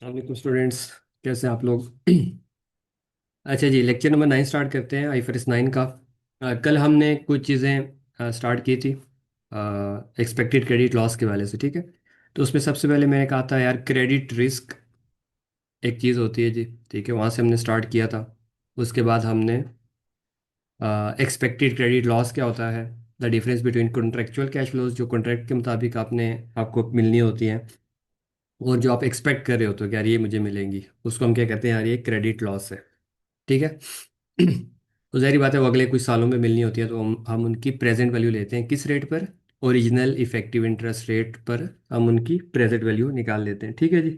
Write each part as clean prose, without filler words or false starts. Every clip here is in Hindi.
वालेकुम स्टूडेंट्स। कैसे हैं आप लोग? अच्छा जी, लेक्चर नंबर 9 स्टार्ट करते हैं, IFRS 9 का। कल हमने कुछ चीज़ें स्टार्ट की थी एक्सपेक्टेड क्रेडिट लॉस के वाले से, ठीक है। तो उसमें सबसे पहले मैंने कहा था यार, क्रेडिट रिस्क एक चीज़ होती है जी, ठीक है, वहाँ से हमने स्टार्ट किया था। उसके बाद हमने एक्सपेक्टेड क्रेडिट लॉस क्या होता है, the difference between contractual cash flows जो कॉन्ट्रैक्ट के मुताबिक आपको मिलनी होती हैं, और जो आप एक्सपेक्ट कर रहे होते हो कि यार ये मुझे मिलेंगी, उसको हम क्या कहते हैं यार, ये क्रेडिट लॉस है, ठीक है। तो जाहिर बात है वो अगले कुछ सालों में मिलनी होती है, तो हम उनकी प्रेजेंट वैल्यू लेते हैं किस रेट पर? ओरिजिनल इफेक्टिव इंटरेस्ट रेट पर हम उनकी प्रेजेंट वैल्यू निकाल लेते हैं, ठीक है जी।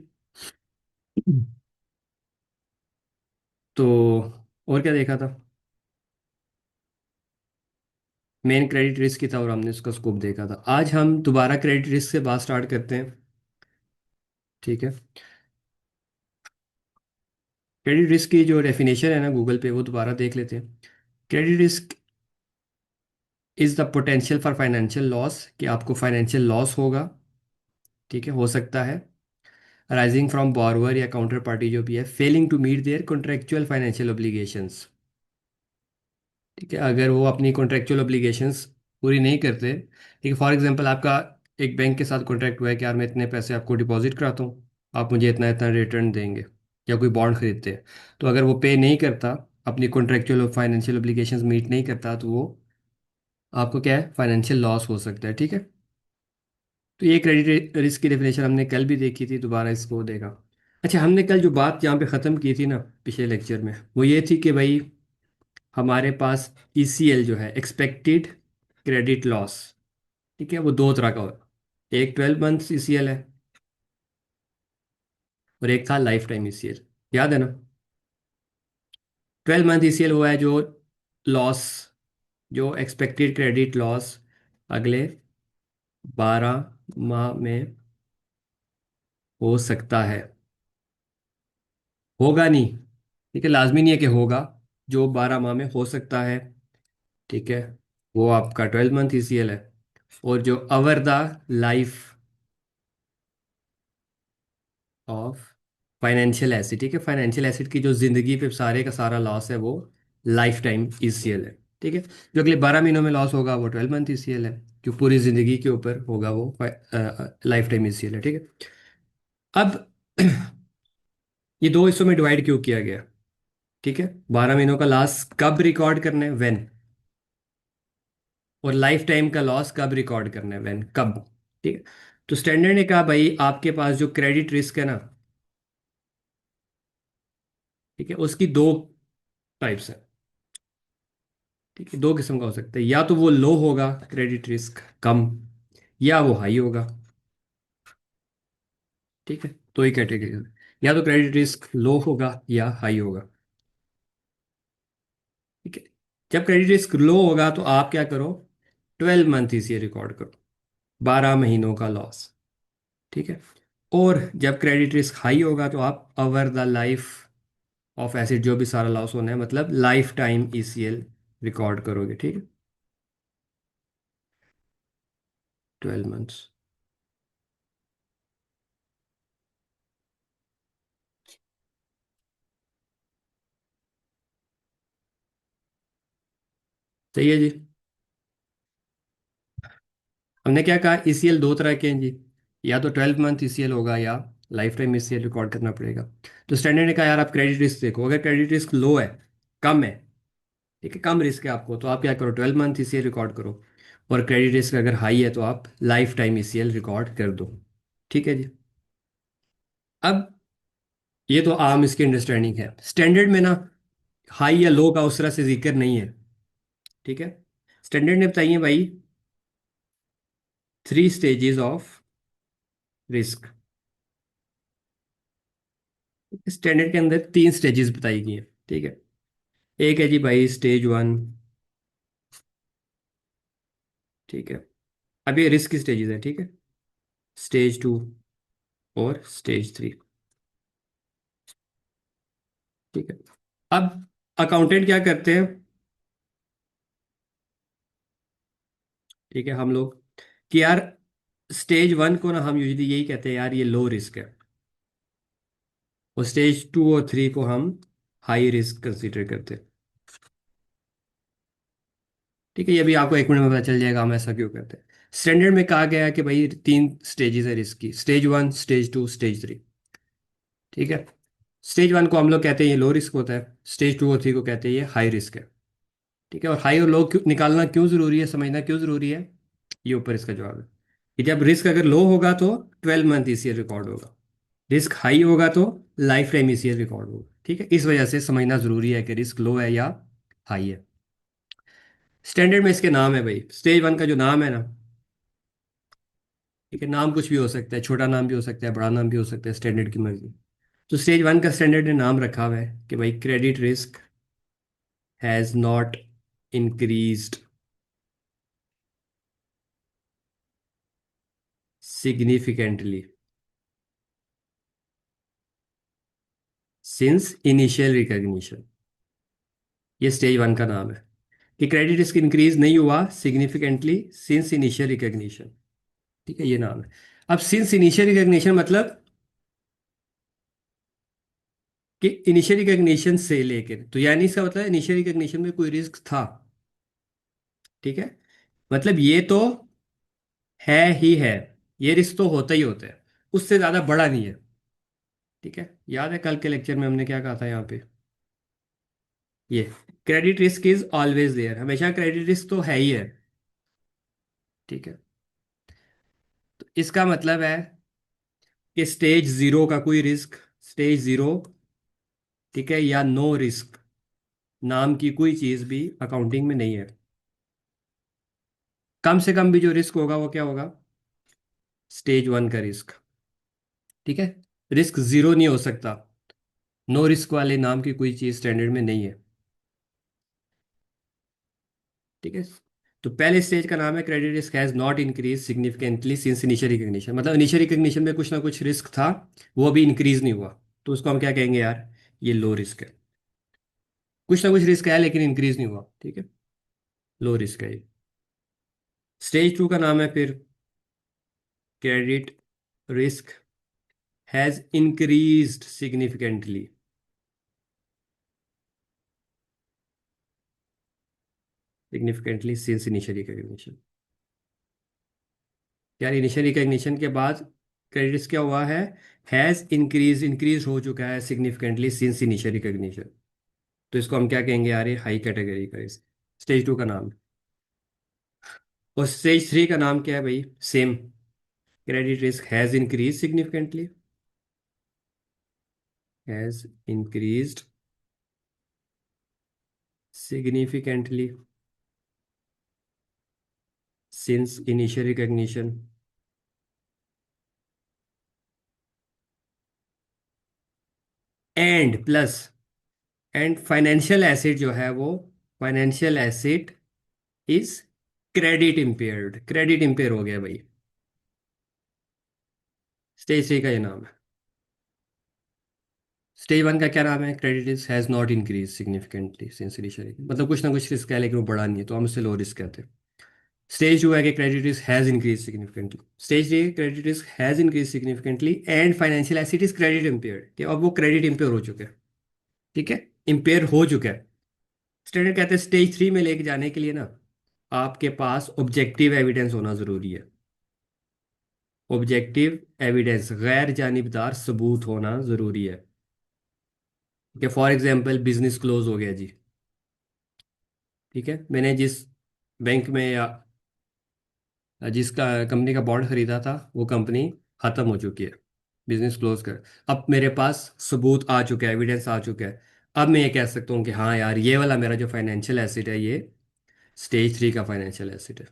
तो और क्या देखा था? मेन क्रेडिट रिस्क की था और हमने उसका स्कोप देखा था। आज हम दोबारा क्रेडिट रिस्क से बात स्टार्ट करते हैं, ठीक है। क्रेडिट रिस्क की जो डेफिनेशन है ना गूगल पे, वो दोबारा देख लेते हैं। Credit risk is the potential for financial loss, कि आपको फाइनेंशियल लॉस होगा, ठीक है, हो सकता है, राइजिंग फ्रॉम बॉरोवर या काउंटर पार्टी जो भी है, failing to meet their contractual financial obligations, ठीक है। अगर वो अपनी कॉन्ट्रेक्चुअल ऑब्लिगेशंस पूरी नहीं करते, ठीक है, फॉर एग्जांपल आपका एक बैंक के साथ कॉन्ट्रैक्ट हुआ है कि यार मैं इतने पैसे आपको डिपॉजिट कराता हूँ, आप मुझे इतना इतना रिटर्न देंगे, या कोई बॉन्ड खरीदते हैं, तो अगर वो पे नहीं करता, अपनी कॉन्ट्रेक्चुअल और फाइनेंशियल ऑब्लिगेशंस मीट नहीं करता, तो वो आपको क्या है, फाइनेंशियल लॉस हो सकता है, ठीक है। तो ये क्रेडिट रिस्क की डेफिनेशन हमने कल भी देखी थी, दोबारा इसको देखा। अच्छा, हमने कल जो बात यहाँ पे ख़त्म की थी ना पिछले लेक्चर में, वो ये थी कि भाई हमारे पास ECL जो है, एक्सपेक्टेड क्रेडिट लॉस, ठीक है, वो दो तरह का होता है। एक 12 मंथ्स ECL है, और एक था लाइफ टाइम ECL, याद है ना? 12 मंथ ECL वो है जो लॉस, जो एक्सपेक्टेड क्रेडिट लॉस अगले 12 माह में हो सकता है, होगा नहीं, ठीक है, लाजमी नहीं है कि होगा, जो 12 माह में हो सकता है, ठीक है, वो आपका 12 मंथ ECL है। और जो अवर the life of financial acid, ठीक है, फाइनेंशियल एसिड की जो जिंदगी पे सारे का सारा लॉस है, वो लाइफ टाइम ECL है, ठीक है। जो अगले 12 महीनों में लॉस होगा वो 12 मंथ ECL है, जो पूरी जिंदगी के ऊपर होगा वो लाइफ टाइम ECL है, ठीक है। अब ये दो हिस्सों में डिवाइड क्यों किया गया, ठीक है? 12 महीनों का लॉस कब रिकॉर्ड करना है, व्हेन, और लाइफ टाइम का लॉस कब रिकॉर्ड करना है, व्हेन, कब, ठीक है। तो स्टैंडर्ड ने कहा भाई आपके पास जो क्रेडिट रिस्क है ना, ठीक है, उसकी दो टाइप्स है, ठीक है, दो किस्म का हो सकता है, या तो वो लो होगा क्रेडिट रिस्क, कम, या वो हाई होगा, ठीक है। तो ही कैटेगरी है, या तो क्रेडिट रिस्क लो होगा या हाई होगा, ठीक है। जब क्रेडिट रिस्क लो होगा तो आप क्या करो, 12 मंथ इसे रिकॉर्ड करो, 12 महीनों का लॉस, ठीक है। और जब क्रेडिट रिस्क हाई होगा तो आप over the life of acid जो भी सारा लॉस होना है, मतलब लाइफ टाइम ECL रिकॉर्ड करोगे, ठीक है, 12 मंथ्स। सही है जी। हमने क्या कहा, ECL दो तरह के हैं जी, या तो 12 मंथ ECL होगा, या लाइफ टाइम ECL रिकॉर्ड करना पड़ेगा। तो स्टैंडर्ड ने कहा यार आप क्रेडिट रिस्क देखो, अगर क्रेडिट रिस्क लो है, कम है, ठीक है, कम रिस्क है आपको, तो आप क्या करो, 12 मंथ ECL रिकॉर्ड करो। और क्रेडिट रिस्क अगर हाई है तो आप लाइफ टाइम ECL रिकॉर्ड कर दो, ठीक है जी। अब ये तो आम इसकी अंडरस्टैंडिंग है, स्टैंडर्ड में ना हाई या लो का उस तरह से जिक्र नहीं है, ठीक है। स्टैंडर्ड ने बताइए भाई 3 स्टेजेस ऑफ रिस्क, स्टैंडर्ड के अंदर 3 स्टेजेस बताई गई हैं, ठीक है। एक है जी भाई स्टेज 1, ठीक है, अब ये रिस्क की स्टेजेस है, ठीक है, स्टेज 2 और स्टेज 3, ठीक है। अब अकाउंटेंट क्या करते हैं, ठीक है, हम लोग, कि यार स्टेज 1 को ना हम यूजली यही कहते हैं यार ये लो रिस्क है, और स्टेज 2 और 3 को हम हाई रिस्क कंसीडर करते हैं। ठीक है, ये भी आपको 1 मिनट में पता चल जाएगा हम ऐसा क्यों करते हैं। स्टैंडर्ड में कहा गया है कि भाई 3 स्टेजेस है रिस्क की, स्टेज 1, स्टेज 2, स्टेज 3। ठीक है। स्टेज 1 को हम लोग कहते हैं ये लो रिस्क होता है, स्टेज 2 और 3 को कहते हैं ये हाई रिस्क है। ठीक है, और हाई और लो निकालना क्यों जरूरी है, समझना क्यों जरूरी है, ये ऊपर इसका जवाब है कि जब रिस्क अगर लो होगा तो 12 मंथ ईसीएल रिकॉर्ड होगा, रिस्क हाई होगा तो लाइफ टाइम ईसीएल रिकॉर्ड होगा। ठीक है, इस वजह से समझना जरूरी है कि रिस्क लो है या हाई है। स्टैंडर्ड में इसके नाम है भाई, स्टेज 1 का जो नाम है ना, ठीक है, नाम कुछ भी हो सकता है, छोटा नाम भी हो सकता है, बड़ा नाम भी हो सकता है, स्टैंडर्ड की मर्जी। तो स्टेज 1 का स्टैंडर्ड ने नाम रखा हुआ है कि भाई credit risk has not increased significantly since initial recognition. ये स्टेज 1 का नाम है कि क्रेडिट रिस्क इंक्रीज नहीं हुआ सिग्निफिकेंटली सिंस इनिशियल रिकॉग्निशन। ठीक है, ये नाम है। अब सिंस इनिशियल रिकॉग्निशन मतलब कि इनिशियल रिकॉग्निशन से लेकर, तो यानी इसका मतलब इनिशियल रिकॉग्निशन में कोई रिस्क था। ठीक है, मतलब ये तो है ही है, ये रिस्क तो होता ही होता है, उससे ज्यादा बड़ा नहीं है। ठीक है, याद है कल के लेक्चर में हमने क्या कहा था यहाँ पे, ये credit risk is always there, हमेशा क्रेडिट रिस्क तो है ही है। ठीक है, तो इसका मतलब है कि स्टेज 0 का कोई रिस्क, स्टेज 0, ठीक है, या नो रिस्क नाम की कोई चीज भी अकाउंटिंग में नहीं है। कम से कम भी जो रिस्क होगा वो क्या होगा, स्टेज 1 का रिस्क। ठीक है, रिस्क जीरो नहीं हो सकता, नो रिस्क वाले नाम की कोई चीज स्टैंडर्ड में नहीं है। ठीक है, तो पहले स्टेज का नाम है credit risk has not increase significantly since initial recognition, मतलब इनिशियल रिकग्निशन में कुछ ना कुछ रिस्क था, वो अभी इंक्रीज नहीं हुआ, तो उसको हम क्या कहेंगे यार, ये लो रिस्क है। कुछ ना कुछ रिस्क है लेकिन इंक्रीज नहीं हुआ, ठीक है, लो रिस्क है ये। स्टेज 2 का नाम है फिर credit risk has increased significantly significantly since initial recognition. यार इनिशियल रिकग्निशन के बाद क्रेडिट रिस्क क्या हुआ है, हैज इंक्रीज हो चुका है सिग्निफिकेंटली सिंस इनिशियल रिकग्निशन। तो इसको हम क्या कहेंगे यार, ये हाई कैटेगरी का इस स्टेज 2 का नाम। और स्टेज 3 का नाम क्या है भाई, same, credit risk has increase significantly, has increased significantly since initial recognition. And plus, and financial asset जो है वो, financial asset is credit impaired, credit empire हो गया भाई। स्टेज 3 का ये नाम है। स्टेज 1 का क्या नाम है, credit risk has not increase significantly since initial, मतलब कुछ ना कुछ रिस्क है लेकिन वो बड़ा नहीं है, तो हम इसे लो रिस्क कहते हैं। स्टेज 2 है कि credit risk has increase significantly, stage 3 credit risk has increase significantly and financial asset is credit impaired, कि अब वो क्रेडिट इम्पेयर हो चुके हैं। ठीक है, इम्पेयर हो चुका है। स्टैंडर्ड कहते हैं स्टेज 3 में लेके जाने के लिए ना, आपके पास ऑब्जेक्टिव एविडेंस होना जरूरी है। ऑब्जेक्टिव एविडेंस, गैर जानिबदार सबूत होना जरूरी है। कि फॉर एग्जांपल बिजनेस क्लोज हो गया जी, ठीक है, मैंने जिस बैंक में या जिसका कंपनी का बॉन्ड खरीदा था वो कंपनी खत्म हो चुकी है, बिजनेस क्लोज कर, अब मेरे पास सबूत आ चुका है, एविडेंस आ चुका है। अब मैं ये कह सकता हूँ कि हाँ यार ये वाला मेरा जो फाइनेंशियल एसेट है ये स्टेज 3 का फाइनेंशियल एसेट है।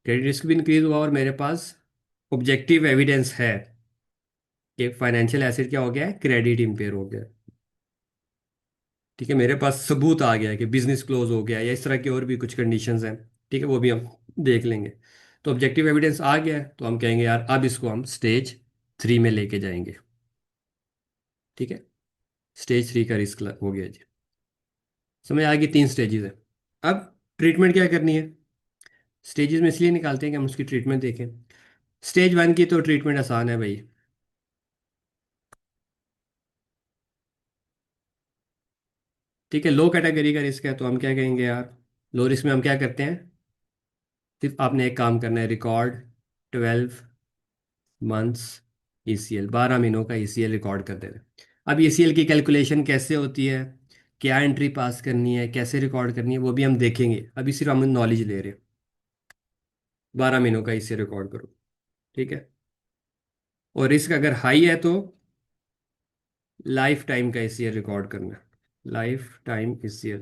क्रेडिट रिस्क भी इंक्रीज हुआ और मेरे पास ऑब्जेक्टिव एविडेंस है कि फाइनेंशियल एसेट क्या हो गया है, क्रेडिट इम्पेयर हो गया है। ठीक है, मेरे पास सबूत आ गया है कि बिजनेस क्लोज हो गया है, या इस तरह की और भी कुछ कंडीशंस हैं। ठीक है, वो भी हम देख लेंगे। तो ऑब्जेक्टिव एविडेंस आ गया है तो हम कहेंगे यार अब इसको हम स्टेज 3 में लेके जाएंगे। ठीक है, स्टेज 3 का रिस्क हो गया जी। समझ आ गई, 3 स्टेजेस है। अब ट्रीटमेंट क्या करनी है, स्टेजेस में इसलिए निकालते हैं कि हम उसकी ट्रीटमेंट देखें। स्टेज 1 की तो ट्रीटमेंट आसान है भाई, ठीक है, लो कैटेगरी का रिस्क है तो हम क्या कहेंगे यार, लो रिस्क में हम क्या करते हैं, सिर्फ आपने एक काम करना है, रिकॉर्ड 12 मंथ्स ECL, 12 महीनों का ECL रिकॉर्ड कर देना। अब ECL की कैलकुलेशन कैसे होती है, क्या एंट्री पास करनी है, कैसे रिकॉर्ड करनी है, वो भी हम देखेंगे, अभी सिर्फ हम नॉलेज ले रहे हैं। 12 महीनों का ECL रिकॉर्ड करो, ठीक है। और रिस्क अगर हाई है तो लाइफ टाइम का ECL रिकॉर्ड करना है, लाइफ टाइम ECL।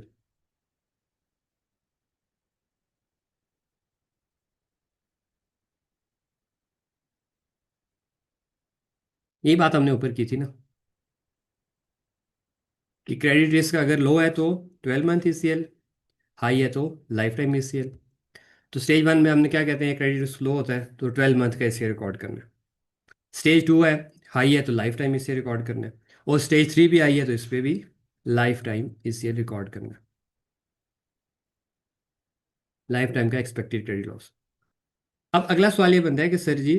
यही बात हमने ऊपर की थी ना, कि क्रेडिट रिस्क अगर लो है तो 12 मंथ ECL, हाई है तो लाइफ टाइम ECL। तो स्टेज 1 में हमने क्या कहते हैं, क्रेडिट रिस्क लो होता है तो 12 मंथ का ECL रिकॉर्ड करना है। स्टेज 2 है, हाई है तो लाइफ टाइम ECL रिकॉर्ड करना है। और स्टेज 3 भी आई है तो इस पर भी लाइफ टाइम ECL रिकॉर्ड करना है, लाइफ टाइम का एक्सपेक्टेड क्रेडिट लॉस। अब अगला सवाल ये बनता है कि सर जी,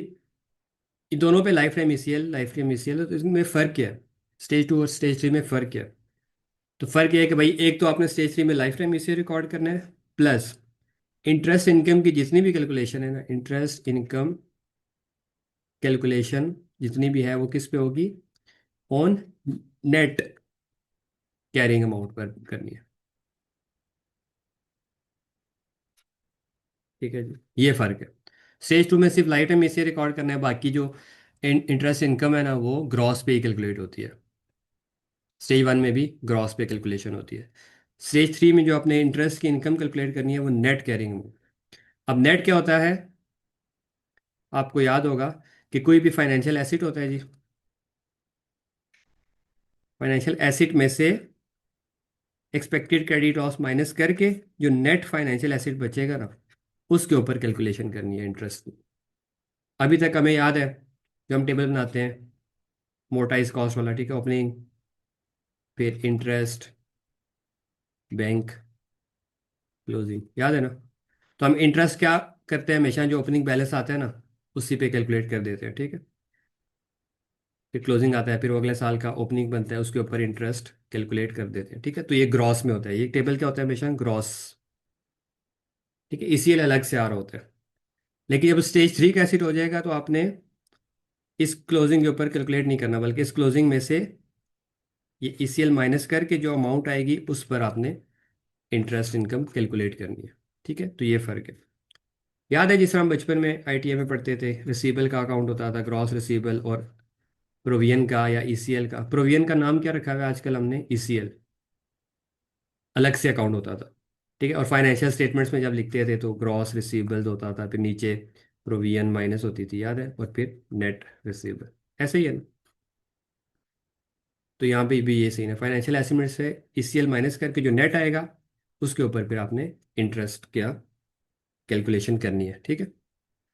इन दोनों पे लाइफ टाइम ECL है तो इसमें फ़र्क क्या है, स्टेज 2 और स्टेज 3 में फ़र्क क्या है। तो फ़र्क ये है कि भाई एक तो आपने स्टेज 3 में लाइफ टाइम ECL रिकॉर्ड करना है, प्लस इंटरेस्ट इनकम की जितनी भी कैलकुलेशन है ना, इंटरेस्ट इनकम कैलकुलेशन जितनी भी है वो किस पे होगी, ऑन नेट कैरिंग अमाउंट पर करनी है। ठीक है जी, ये फ़र्क है। स्टेज 2 में सिर्फ लाइफ टाइम ECL रिकॉर्ड करना है, बाकी जो इंटरेस्ट इनकम है ना वो ग्रॉस पे ही कैलकुलेट होती है। स्टेज 1 में भी ग्रॉस पे कैलकुलेशन होती है। स्टेज 3 में जो अपने इंटरेस्ट की इनकम कैलकुलेट करनी है वो नेट कैरिंग अमाउंट। अब नेट क्या होता है, आपको याद होगा कि कोई भी फाइनेंशियल एसिड होता है जी, फाइनेंशियल एसिड में से एक्सपेक्टेड क्रेडिट लॉस माइनस करके जो नेट फाइनेंशियल एसिड बचेगा ना, उसके ऊपर कैलकुलेशन करनी है इंटरेस्ट की। अभी तक हमें याद है, जो हम टेबल बनाते हैं मोटाइज कॉस्ट वाला, ठीक है, ओपनिंग, फिर इंटरेस्ट, बैंक, क्लोजिंग, याद है ना। तो हम इंटरेस्ट क्या करते हैं, हमेशा जो ओपनिंग बैलेंस आता है ना उसी पे कैलकुलेट कर देते हैं, ठीक है। फिर क्लोजिंग आता है, फिर वो अगले साल का ओपनिंग बनता है, उसके ऊपर इंटरेस्ट कैलकुलेट कर देते हैं, ठीक है। तो ये ग्रॉस में होता है, ये टेबल क्या होता है हमेशा ग्रॉस, ठीक है, इसीलिए अलग से आ रहा होता है। लेकिन जब स्टेज 3 का एसिड हो जाएगा तो आपने इस क्लोजिंग के ऊपर कैलकुलेट नहीं करना, बल्कि इस क्लोजिंग में से ये ECL माइनस करके जो अमाउंट आएगी उस पर आपने इंटरेस्ट इनकम कैलकुलेट करनी है, ठीक है। तो ये फ़र्क है। याद है जिस तरह हम बचपन में ITA में पढ़ते थे, रिसीबल का अकाउंट होता था, ग्रॉस रिसीबल, और प्रोवियन का या ECL का, प्रोवियन का नाम क्या रखा हुआ है आजकल हमने, ECL, अलग से अकाउंट होता था, ठीक है। और फाइनेंशियल स्टेटमेंट्स में जब लिखते थे तो ग्रॉस रिसीबल्स होता था, फिर नीचे प्रोविजन माइनस होती थी, याद है, और फिर नेट रिसीबल, ऐसे ही है ना। तो यहाँ पे भी ये सीन है, फाइनेंशियल एस्टिमेट से ECL माइनस करके जो नेट आएगा उसके ऊपर फिर आपने इंटरेस्ट क्या कैलकुलेशन करनी है, ठीक है।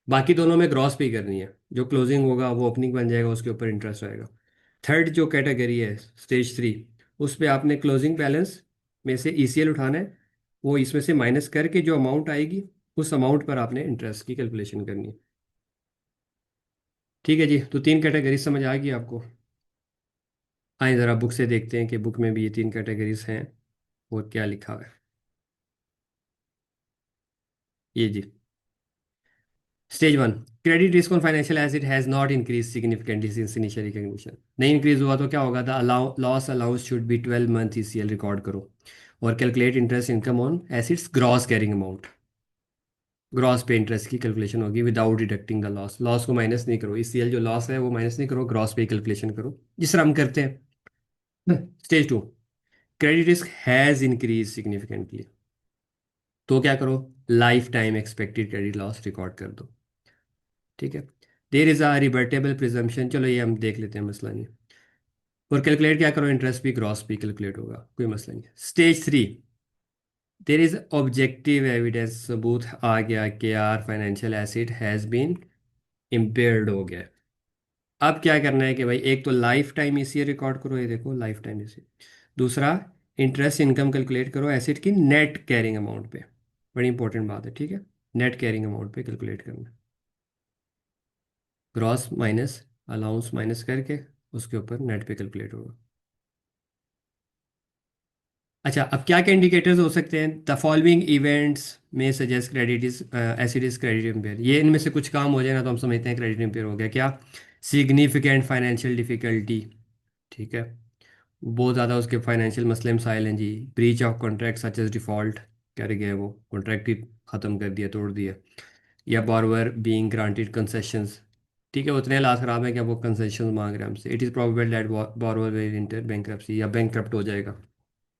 बाकी दोनों में ग्रॉस पे ही करनी है, जो क्लोजिंग होगा वो ओपनिंग बन जाएगा, उसके ऊपर इंटरेस्ट आएगा। थर्ड जो कैटेगरी है स्टेज 3, उस पे आपने क्लोजिंग बैलेंस में से ECL उठाना है, वो इसमें से माइनस करके जो अमाउंट आएगी उस अमाउंट पर आपने इंटरेस्ट की कैलकुलेशन करनी है। ठीक है जी, तो 3 कैटेगरी समझ आ गई आपको। आइए ज़रा बुक से देखते हैं कि बुक में भी ये 3 कैटेगरीज हैं और क्या लिखा हुआ है। ये जी, stage 1, credit risk on financial asset has not increase significantly since initial recognition. नहीं इंक्रीज हुआ तो क्या होगा, the allow loss allowance should be 12 month ECL record करो और calculate interest income on assets gross carrying amount. Gross पे इंटरेस्ट की कैलकुलेशन होगी without deducting the loss, loss को माइनस नहीं करो, ECL जो लॉस है वो माइनस नहीं करो, ग्रॉस पे कैलकुलेशन करो जिस तरह हम करते हैं। Stage 2, credit risk has increase significantly, तो क्या करो, life time expected credit loss record कर दो, ठीक है। देर इज अ रिवर्टेबल प्रिजम्पशन, चलो ये हम देख लेते हैं, मसला नहीं। और कैलकुलेट क्या करो, इंटरेस्ट भी ग्रॉस भी कैलकुलेट होगा, कोई मसला नहीं। Stage 3, there is objective evidence, सबूत आ गया कि यार financial asset has been impaired हो गया। अब क्या करना है कि भाई एक तो लाइफ टाइम ECL रिकॉर्ड करो, ये देखो लाइफ टाइम ECL। दूसरा, इंटरेस्ट इनकम कैलकुलेट करो एसिड की नेट कैरिंग अमाउंट पे, बड़ी इंपॉर्टेंट बात है, ठीक है। नेट कैरिंग अमाउंट पे कैलकुलेट करना, ग्रॉस माइनस अलाउंस माइनस करके उसके ऊपर नेट पे कैलकुलेट होगा। अच्छा, अब क्या क्या इंडिकेटर्स हो सकते हैं? द फॉलोइंग इवेंट्स में suggest credit is acid is credit empire. ये इनमें से कुछ काम हो जाए ना तो हम समझते हैं क्रेडिट इम्पेयर हो गया। क्या? सिग्निफिकेंट फाइनेंशियल डिफिकल्टी, ठीक है, बहुत ज़्यादा उसके फाइनेंशियल मसले मसाइल हैं जी। Breach of contract such as default, कर गया वो कॉन्ट्रैक्ट ही ख़त्म कर दिया, तोड़ दिया। या बॉरोवर बीइंग ग्रांटेड कंसेशंस, ठीक है, उतने हालात ख़राब है कि वो कंसेशन मांग रहे हैं हमसे। It is probable that borrower will inter bankruptcy, या बैंक हो जाएगा,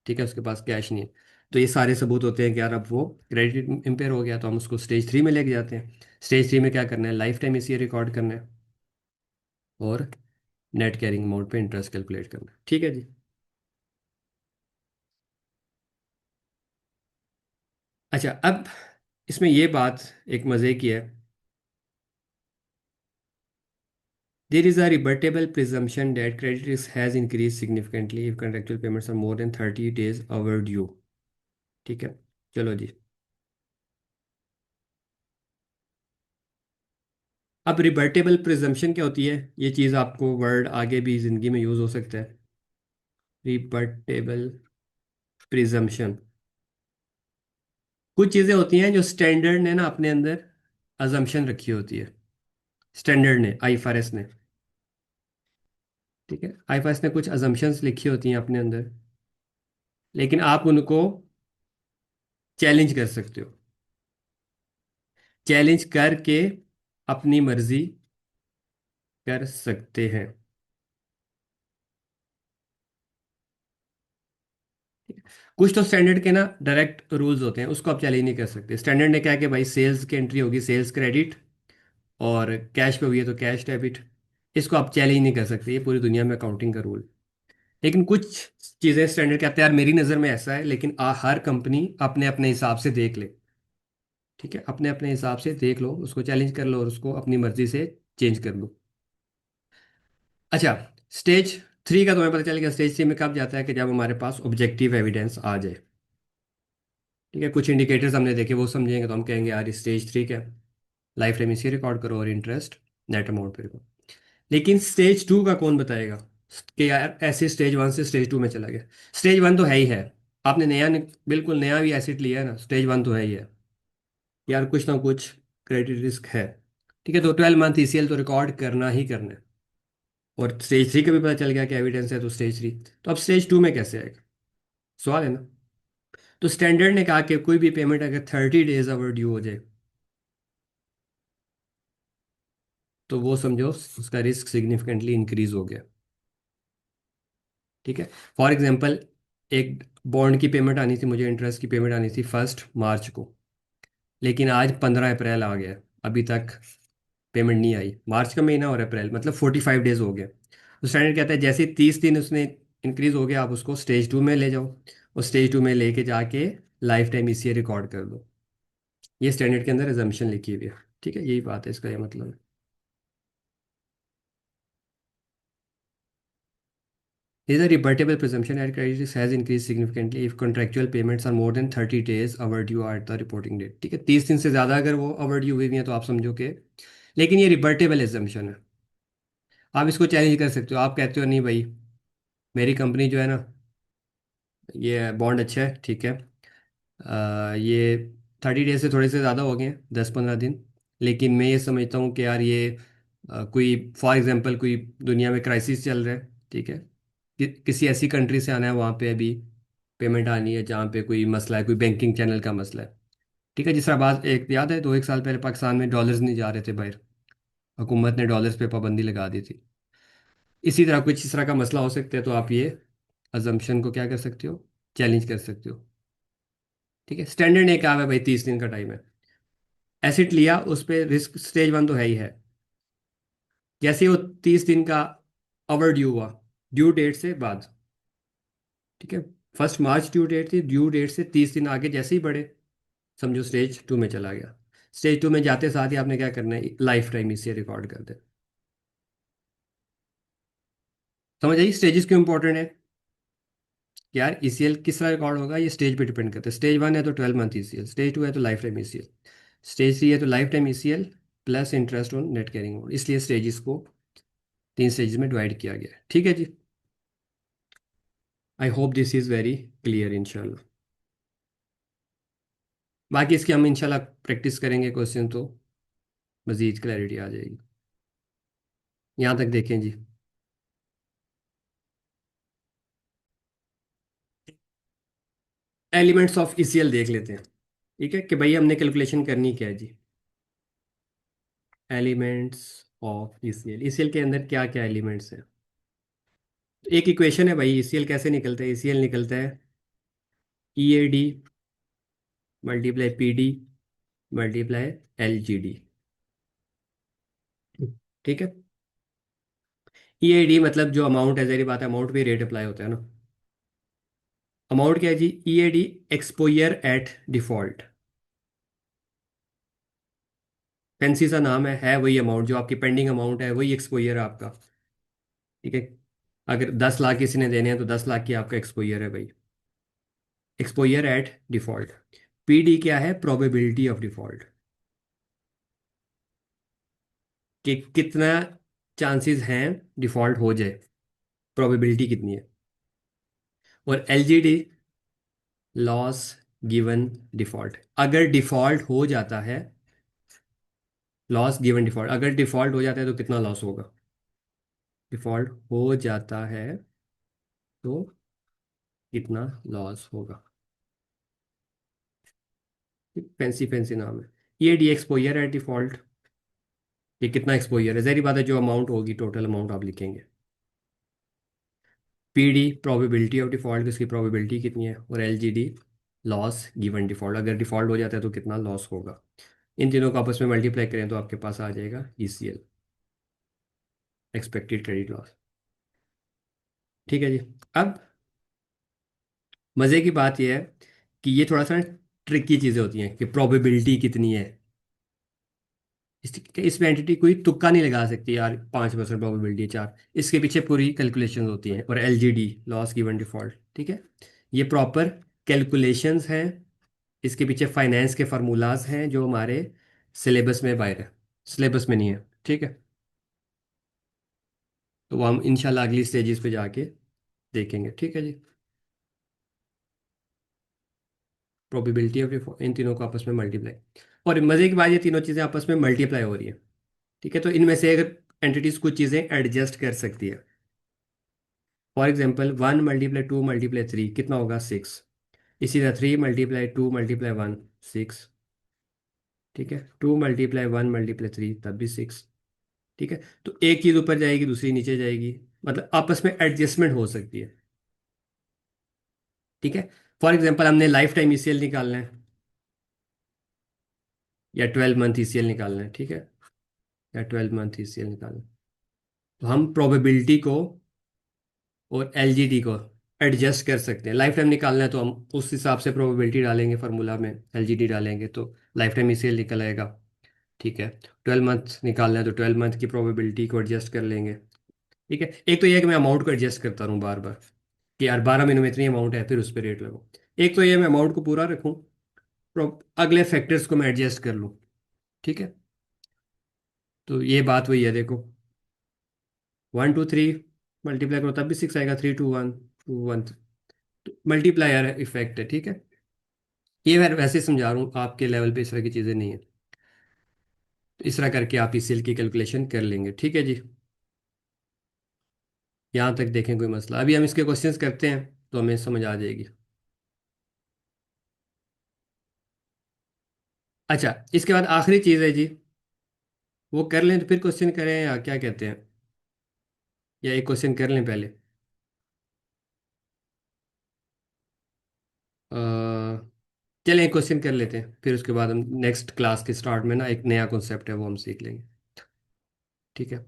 ठीक है, उसके पास कैश नहीं है। तो ये सारे सबूत होते हैं कि यार अब वो क्रेडिट इम्पेयर हो गया, तो हम उसको स्टेज 3 में लेके जाते हैं। स्टेज 3 में क्या करना है? लाइफ टाइम इसी रिकॉर्ड करना है, और नेट कैरिंग अमाउंट पे इंटरेस्ट कैलकुलेट करना है, ठीक है जी। अच्छा, अब इसमें ये बात एक मज़े की है। There is a rebuttable presumption that credit risk has increase significantly if contractual payments are more than 30 days overdue, ठीक है। चलो जी, अब रिबर्टेबल प्रिजम्पशन क्या होती है? ये चीज़ आपको वर्ड आगे भी ज़िंदगी में यूज़ हो सकता है। रिबर्टेबल प्रिजम्पशन, कुछ चीज़ें होती हैं जो स्टैंडर्ड ने ना अपने अंदर अजम्पशन रखी होती है। स्टैंडर्ड ने, आईएफआरएस ने, ठीक है, आईएफआरएस ने कुछ अजम्पशंस लिखी होती हैं अपने अंदर, लेकिन आप उनको चैलेंज कर सकते हो। चैलेंज करके अपनी मर्जी कर सकते हैं। कुछ तो स्टैंडर्ड के ना डायरेक्ट रूल्स होते हैं, उसको आप चैलेंज नहीं कर सकते। स्टैंडर्ड ने क्या है कि भाई सेल्स की एंट्री होगी सेल्स क्रेडिट, और कैश पे हुई है तो कैश डेबिट। इसको आप चैलेंज नहीं कर सकते, ये पूरी दुनिया में अकाउंटिंग का रूल। लेकिन कुछ चीज़ें स्टैंडर्ड कहते हैं यार मेरी नज़र में ऐसा है, लेकिन हर कंपनी अपने अपने हिसाब से देख ले, ठीक है, अपने अपने हिसाब से देख लो, उसको चैलेंज कर लो और उसको अपनी मर्जी से चेंज कर लो। अच्छा, स्टेज 3 का तुम्हें पता चलेगा। स्टेज 3 में कब जाता है? कि जब हमारे पास ऑब्जेक्टिव एविडेंस आ जाए, ठीक है, कुछ इंडिकेटर्स हमने देखे वो समझेंगे तो हम कहेंगे यार स्टेज 3 क्या, लाइफ टाइम इसी रिकॉर्ड करो और इंटरेस्ट नेट अमाउंट पे रिकॉर्ड। लेकिन स्टेज 2 का कौन बताएगा कि यार ऐसे स्टेज 1 से स्टेज 2 में चला गया? स्टेज 1 तो है ही है, आपने बिल्कुल नया भी एसेट लिया है ना, स्टेज 1 तो है ही है। यार कुछ ना कुछ क्रेडिट रिस्क है, ठीक है, तो 12 मंथ ईसीएल तो रिकॉर्ड करना ही करना है। और स्टेज 3 का भी पता चल गया कि एविडेंस है, तो स्टेज 3, तो अब स्टेज 2 में कैसे आएगा? सवाल है ना। तो स्टैंडर्ड ने कहा कि कोई भी पेमेंट अगर 30 days अवर ड्यू हो जाए तो वो समझो उसका रिस्क सिग्निफिकेंटली इंक्रीज हो गया, ठीक है। फॉर एग्जांपल, एक बॉन्ड की पेमेंट आनी थी मुझे, इंटरेस्ट की पेमेंट आनी थी 1 मार्च को, लेकिन आज 15 अप्रैल आ गया, अभी तक पेमेंट नहीं आई। मार्च का महीना और अप्रैल, मतलब 45 days हो गए। तो स्टैंडर्ड कहता है जैसे ही 30 दिन उसने इंक्रीज हो गया, आप उसको स्टेज 2 में ले जाओ, और स्टेज 2 में लेके जाके लाइफ टाइम इसी रिकॉर्ड कर दो। ये स्टैंडर्ड के अंदर एजम्पशन लिखी हुई है, ठीक है, यही बात है, इसका ये मतलब है। There is a rebuttable presumption that credit risk has increased significantly if contractual payments are more than 30 days overdue at the reporting date, ठीक है, 30 दिन से ज़्यादा अगर वो overdue हुई हुई हैं तो आप समझो कि, लेकिन ये रिबर्टेबल एजम्पशन है। आप इसको चैलेंज कर सकते हो, आप कहते हो नहीं भाई, मेरी कंपनी जो है ना, ये बॉन्ड अच्छा है, ठीक है, ये 30 डेज से थोड़े से ज़्यादा हो गए हैं, 10-15 दिन, लेकिन मैं ये समझता हूँ कि यार ये कोई फॉर एग्जांपल कोई दुनिया में क्राइसिस चल रहा है, ठीक है, किसी ऐसी कंट्री से आना है, वहाँ पे अभी पेमेंट आनी है जहाँ पे कोई मसला है, कोई बैंकिंग चैनल का मसला है, ठीक है। जिस तरह बात एक याद है, 2-1 साल पहले पाकिस्तान में डॉलर्स नहीं जा रहे थे बाहर, हुकूमत ने डॉलर्स पे पाबंदी लगा दी थी। इसी तरह कुछ इस तरह का मसला हो सकता है, तो आप ये अजम्पशन को क्या कर सकते हो? चैलेंज कर सकते हो, ठीक है। स्टैंडर्ड ने कहा है भाई 30 दिन का टाइम है, एसिड लिया, उस पर रिस्क स्टेज 1 तो है ही है। जैसे ही वो 30 दिन का ओवर ड्यू हुआ, ड्यू डेट से बाद, ठीक है, 1 मार्च ड्यू डेट थी, ड्यू डेट से 30 दिन आगे जैसे ही बढ़े, समझो स्टेज 2 में चला गया। स्टेज 2 में जाते साथ ही आपने क्या करना है? लाइफ टाइम इसे रिकॉर्ड कर दे। समझ आई स्टेजेस क्यों इंपॉर्टेंट है? यार ईसीएल किस तरह रिकॉर्ड होगा ये स्टेज पे डिपेंड करता है। स्टेज 1 है तो 12 मंथ ईसीएल, स्टेज 2 है तो लाइफ टाइम ईसीएल, स्टेज 3 है तो life time ECL plus interest on net carrying, इसलिए स्टेजेस को 3 स्टेजेस में डिवाइड किया गया है, ठीक है जी। I hope this is very clear इंशाल्लाह। बाकी इसकी हम इंशाल्लाह प्रैक्टिस करेंगे क्वेश्चन तो मज़ीद क्लैरिटी आ जाएगी। यहाँ तक देखें जी। एलिमेंट्स ऑफ ईसीएल देख लेते हैं। ठीक है कि भाई हमने कैलकुलेशन करनी क्या है जी। एलिमेंट्स ऑफ ईसीएल, ईसीएल के अंदर क्या क्या एलिमेंट्स हैं। एक इक्वेशन है भाई, ईसीएल कैसे निकलता है। ईसीएल निकलता है E A D multiply P D multiply L G D. ठीक है। ई ए डी मतलब जो अमाउंट है, जहरी बात है अमाउंट पे रेट अप्लाई होता है ना। अमाउंट क्या है जी, E A D exposure at default. Fancy सा नाम है वही अमाउंट जो आपकी पेंडिंग अमाउंट है, वही एक्सपोयर है आपका। ठीक है। अगर 10 लाख किसी ने देने हैं तो 10 लाख की आपका एक्सपोयर है भाई, exposure at default. P D क्या है, प्रोबेबिलिटी ऑफ डिफॉल्ट, कि कितना चांसेस हैं डिफॉल्ट हो जाए, प्रोबेबिलिटी कितनी है। और L G de los given default, अगर डिफॉल्ट हो जाता है, लॉस गिवन डिफॉल्ट, अगर डिफॉल्ट हो जाता है तो कितना लॉस होगा। डिफॉल्ट हो जाता है तो कितना लॉस होगा। फैंसी फैंसी नाम है। ये डी एक्सपोजर है डिफॉल्ट, ये कितना एक्सपोजर है, जहरी बात है जो अमाउंट होगी टोटल अमाउंट आप लिखेंगे। P D probability of default, इसकी प्रोबेबिलिटी कितनी है। और L G de los given default, अगर डिफॉल्ट हो जाता है तो कितना लॉस होगा। इन तीनों को आपस में मल्टीप्लाई करें तो आपके पास आ जाएगा ईसीएल, एक्सपेक्टेड क्रेडिट लॉस। ठीक है जी। अब मज़े की बात यह है कि ये थोड़ा सा ट्रिकी चीज़ें होती हैं कि प्रोबेबिलिटी कितनी है। इसमें एंटिटी कोई तुक्का नहीं लगा सकती यार, 5% प्रोबेबिलिटी है, 4, इसके पीछे पूरी कैलकुलेशन होती हैं। और L G de los given default, ठीक है, ये प्रॉपर कैलकुलेशंस हैं। इसके पीछे फाइनेंस के फार्मूलाज हैं जो हमारे सिलेबस में बाहर है, सिलेबस में नहीं है। ठीक है। तो वो हम इंशाल्लाह अगली स्टेजेस पे जाके देखेंगे। ठीक है जी। प्रोबेबिलिटी ऑफ इन तीनों को आपस में मल्टीप्लाई, और मज़े की बात ये तीनों चीज़ें आपस में मल्टीप्लाई हो रही है। ठीक है। तो इनमें से अगर एंटिटीज कुछ चीज़ें एडजस्ट कर सकती है। फॉर एग्जाम्पल 1 × 2 × 3 कितना होगा, 6। इसी तरह 3 × 2 × 1 6। ठीक है। 2 × 1 × 3 तब भी 6। ठीक है। तो एक चीज़ ऊपर जाएगी दूसरी नीचे जाएगी, मतलब आपस में एडजस्टमेंट हो सकती है। ठीक है। फॉर एग्जाम्पल हमने लाइफ टाइम ईसीएल निकालना है या 12 मंथ ईसीएल निकालना है। ठीक है। या 12 मंथ ईसीएल निकालना है, तो हम प्रोबेबिलिटी को और एलजीडी को एडजस्ट कर सकते हैं। लाइफ टाइम निकालना है तो हम उस हिसाब से प्रोबेबिलिटी डालेंगे फार्मूला में, एलजीडी डालेंगे तो लाइफ टाइम ईसीएल निकल आएगा। ठीक है। 12 मंथ निकालना है तो 12 मंथ की प्रोबेबिलिटी को एडजस्ट कर लेंगे। ठीक है। एक तो ये है कि मैं अमाउंट को एडजस्ट करता रहूँ बार बार कि यार 12 महीनों में इतनी अमाउंट है फिर उस पर रेट लगो। एक तो ये मैं अमाउंट को पूरा रखूँ, अगले फैक्टर्स को मैं एडजस्ट कर लूँ। ठीक है। तो ये बात वही है देखो, 1 2 3 मल्टीप्लाई करो तब भी 6 आएगा, 3 2 1 2 1, मल्टीप्लायर इफेक्ट है। ठीक है। ये मैं वैसे समझा रहा हूँ, आपके लेवल पे इस तरह की चीज़ें नहीं है। तो इस तरह करके आप इस सेल की कैलकुलेशन कर लेंगे। ठीक है जी। यहाँ तक देखें कोई मसला, अभी हम इसके क्वेश्चंस करते हैं तो हमें समझ आ जाएगी। अच्छा, इसके बाद आखिरी चीज़ है जी, वो कर लें तो फिर क्वेश्चन करें या क्या कहते हैं, या एक क्वेश्चन कर लें पहले। अ, चलें एक क्वेश्चन कर लेते हैं, फिर उसके बाद हम नेक्स्ट क्लास के स्टार्ट में ना एक नया कॉन्सेप्ट है वो हम सीख लेंगे। ठीक है।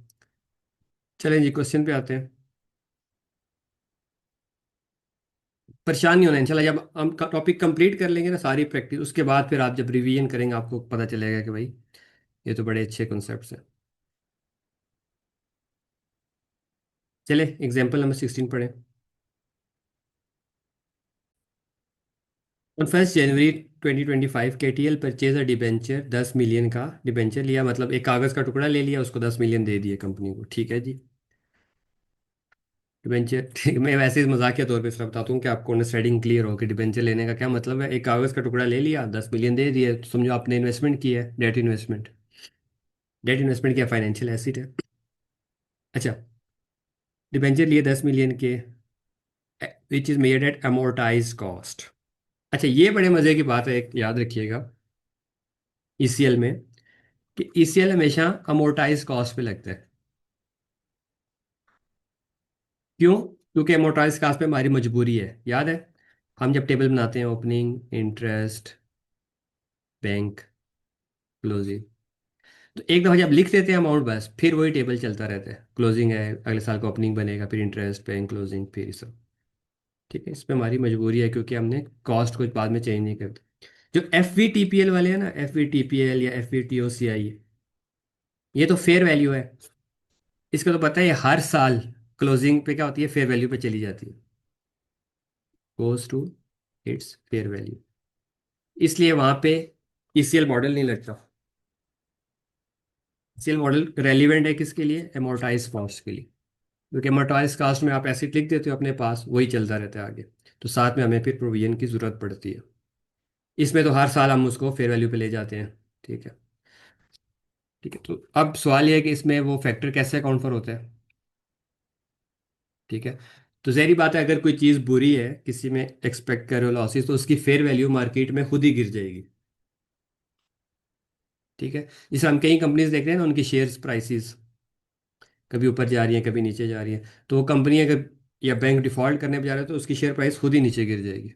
चलें जी क्वेश्चन पे आते हैं। परेशान नहीं होना इंशाल्लाह, जब हम टॉपिक कंप्लीट कर लेंगे ना सारी प्रैक्टिस, उसके बाद फिर आप जब रिवीजन करेंगे आपको पता चलेगा कि भाई ये तो बड़े अच्छे कॉन्सेप्ट्स हैं। चले एग्जाम्पल नंबर 16 पढ़ें। On 1 January 2025 KTL purchase a debenture, 10 million का डिबेंचर लिया, मतलब एक कागज़ का टुकड़ा ले लिया, उसको 10 मिलियन दे दिए कंपनी को। ठीक है जी। डिबेंचर ठीक, मैं वैसे ही मजाकिया तौर पे इस तरह बताता हूँ कि आपको अंडरस्टैंडिंग क्लियर हो कि डिबेंचर लेने का क्या मतलब है। एक कागज़ का टुकड़ा ले लिया, 10 मिलियन दे दिए, तो समझो आपने इन्वेस्टमेंट किया है, डेट इन्वेस्टमेंट। डेट इन्वेस्टमेंट क्या, फाइनेंशियल एसिड है। अच्छा, डिबेंचर लिए 10 मिलियन के, which is made at amortise cost. अच्छा, ये बड़े मजे की बात है, एक याद रखिएगा ईसीएल में, कि ईसीएल हमेशा अमोर्टाइज कॉस्ट पे लगता है। क्यों? क्योंकि अमोर्टाइज कॉस्ट पे हमारी मजबूरी है, याद है। हम जब टेबल बनाते हैं, ओपनिंग इंटरेस्ट, बैंक, क्लोजिंग, तो एक दफ़ा जब लिख देते हैं अमाउंट, बस फिर वही टेबल चलता रहता है। क्लोजिंग है, अगले साल का ओपनिंग बनेगा, फिर इंटरेस्ट, बैंक, क्लोजिंग, फिर ये सब। ठीक है, इसमें हमारी मजबूरी है क्योंकि हमने कॉस्ट को बाद में चेंज नहीं करते। जो F we T P L वाले हैं ना, F we T P L या एफ वी टी ओ सी आई, ये तो फेयर वैल्यू है। इसका तो पता है, ये हर साल क्लोजिंग पे क्या होती है, फेयर वैल्यू पे चली जाती है, goes to its fair value. इसलिए वहां पे ईसीएल मॉडल नहीं लगता। ईसीएल मॉडल रेलिवेंट है किसके लिए, एमोर्टाइज कॉस्ट के लिए। क्योंकि एमोर्टाइज कॉस्ट में आप एसिड लिख देते हो अपने पास, वही चलता रहता है आगे। तो साथ में हमें फिर प्रोविजन की जरूरत पड़ती है। इसमें तो हर साल हम उसको फेयर वैल्यू पे ले जाते हैं। ठीक है। ठीक है, तो अब सवाल ये है कि इसमें वो फैक्टर कैसे अकाउंट फॉर होता है। ठीक है, तो ज़ाहिर बात है, अगर कोई चीज़ बुरी है, किसी में एक्सपेक्ट करो लॉसेस, तो उसकी फेयर वैल्यू मार्केट में खुद ही गिर जाएगी। ठीक है, जैसे हम कई कंपनीज देख रहे हैं ना, उनकी शेयर्स प्राइसेस कभी ऊपर जा रही हैं, कभी नीचे जा रही हैं, तो वो कंपनी अगर या बैंक डिफॉल्ट करने पर जा रहे हैं, तो उसकी शेयर प्राइस खुद ही नीचे गिर जाएगी।